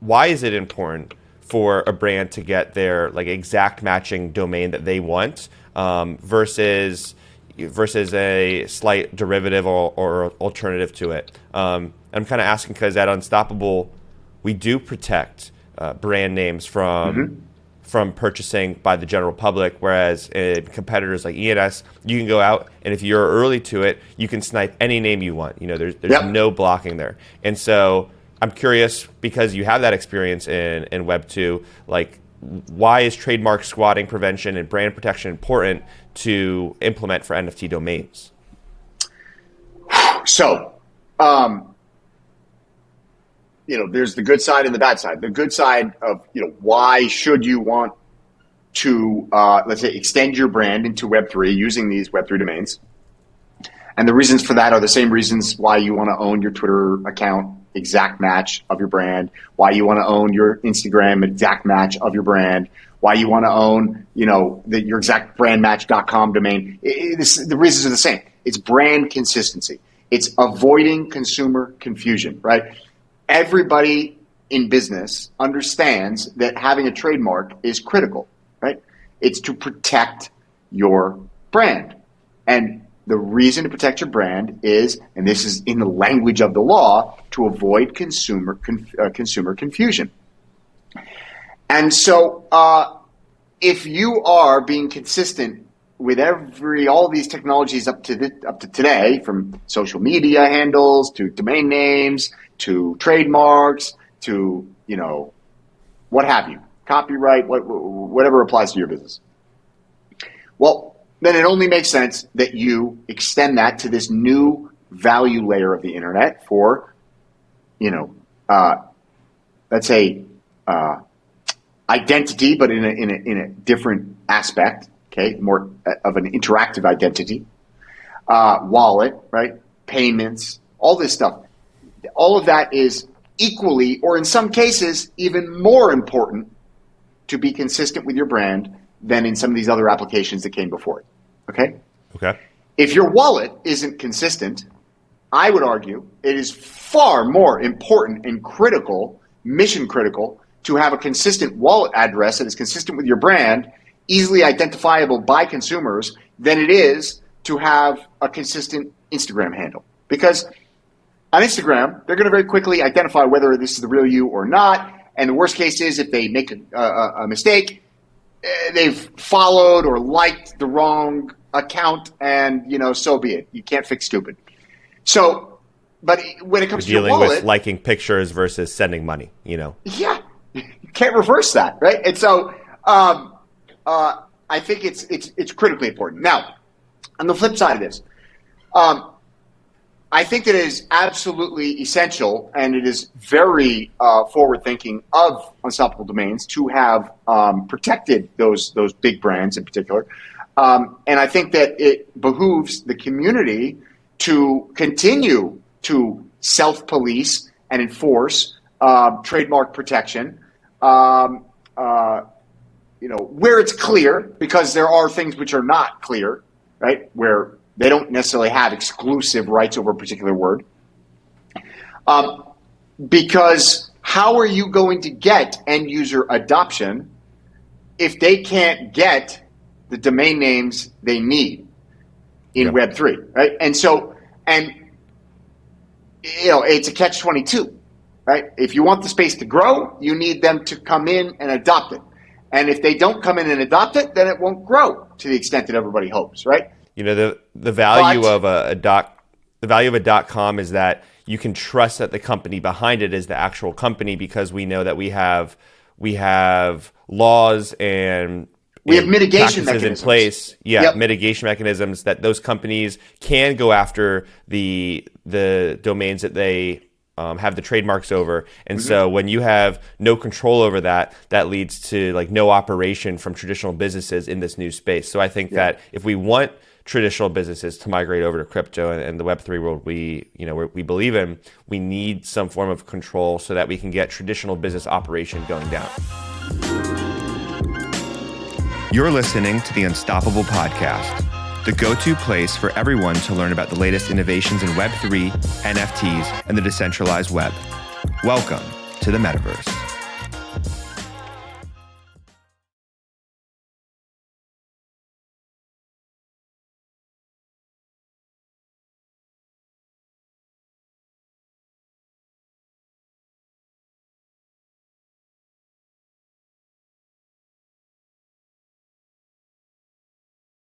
why is it important for a brand to get their like exact matching domain that they want versus a slight derivative or alternative to it? I'm kind of asking because at Unstoppable, we do protect brand names from purchasing by the general public, whereas in competitors like ENS, you can go out and if you're early to it, you can snipe any name you want. There's no blocking there. And so I'm curious, because you have that experience in Web 2, like why is trademark squatting prevention and brand protection important to implement for NFT domains? So, there's the good side and the bad side. The good side of, why should you want to, let's say, extend your brand into Web3 using these Web3 domains? And the reasons for that are the same reasons why you want to own your Twitter account, exact match of your brand, why you want to own your Instagram, exact match of your brand, why you want to own, your exact brandmatch.com domain. The reasons are the same. It's brand consistency. It's avoiding consumer confusion, right? Everybody in business understands that having a trademark is critical, right? It's to protect your brand. And the reason to protect your brand is, and this is in the language of the law, to avoid consumer confusion. And so if you are being consistent with all these technologies up to today, from social media handles to domain names to trademarks to, what have you, copyright, whatever applies to your business. Well, then it only makes sense that you extend that to this new value layer of the internet for, let's say, identity, but in a different aspect. Okay, more of an interactive identity, wallet, right? Payments, all this stuff. All of that is equally, or in some cases, even more important to be consistent with your brand than in some of these other applications that came before it. Okay? Okay. If your wallet isn't consistent, I would argue it is far more important and critical, mission critical, to have a consistent wallet address that is consistent with your brand, easily identifiable by consumers, than it is to have a consistent Instagram handle. Because on Instagram, they're going to very quickly identify whether this is the real you or not. And the worst case is if they make a mistake, they've followed or liked the wrong account, and so be it. You can't fix stupid. So, but when it comes to your wallet, dealing with liking pictures versus sending money, yeah, you can't reverse that, right? And so, I think it's critically important. Now, on the flip side of this, I think that it is absolutely essential, and it is very forward-thinking of Unstoppable Domains to have protected those big brands in particular. And I think that it behooves the community to continue to self-police and enforce trademark protection, where it's clear, because there are things which are not clear, right, where they don't necessarily have exclusive rights over a particular word. Because how are you going to get end user adoption if they can't get the domain names they need in Web3, right? And so, it's a catch-22, right? If you want the space to grow, you need them to come in and adopt it. And if they don't come in and adopt it, then it won't grow to the extent that everybody hopes, right? The value of a .com is that you can trust that the company behind it is the actual company, because we know that we have laws and we have mitigation mechanisms in place. Mitigation mechanisms that those companies can go after the domains that they have the trademarks over. And so when you have no control over that leads to like no operation from traditional businesses in this new space. So I think that if we want traditional businesses to migrate over to crypto and the Web3 world we believe in, we need some form of control so that we can get traditional business operation going down. You're listening to the Unstoppable Podcast, the go-to place for everyone to learn about the latest innovations in Web3, NFTs, and the decentralized web. Welcome to the metaverse.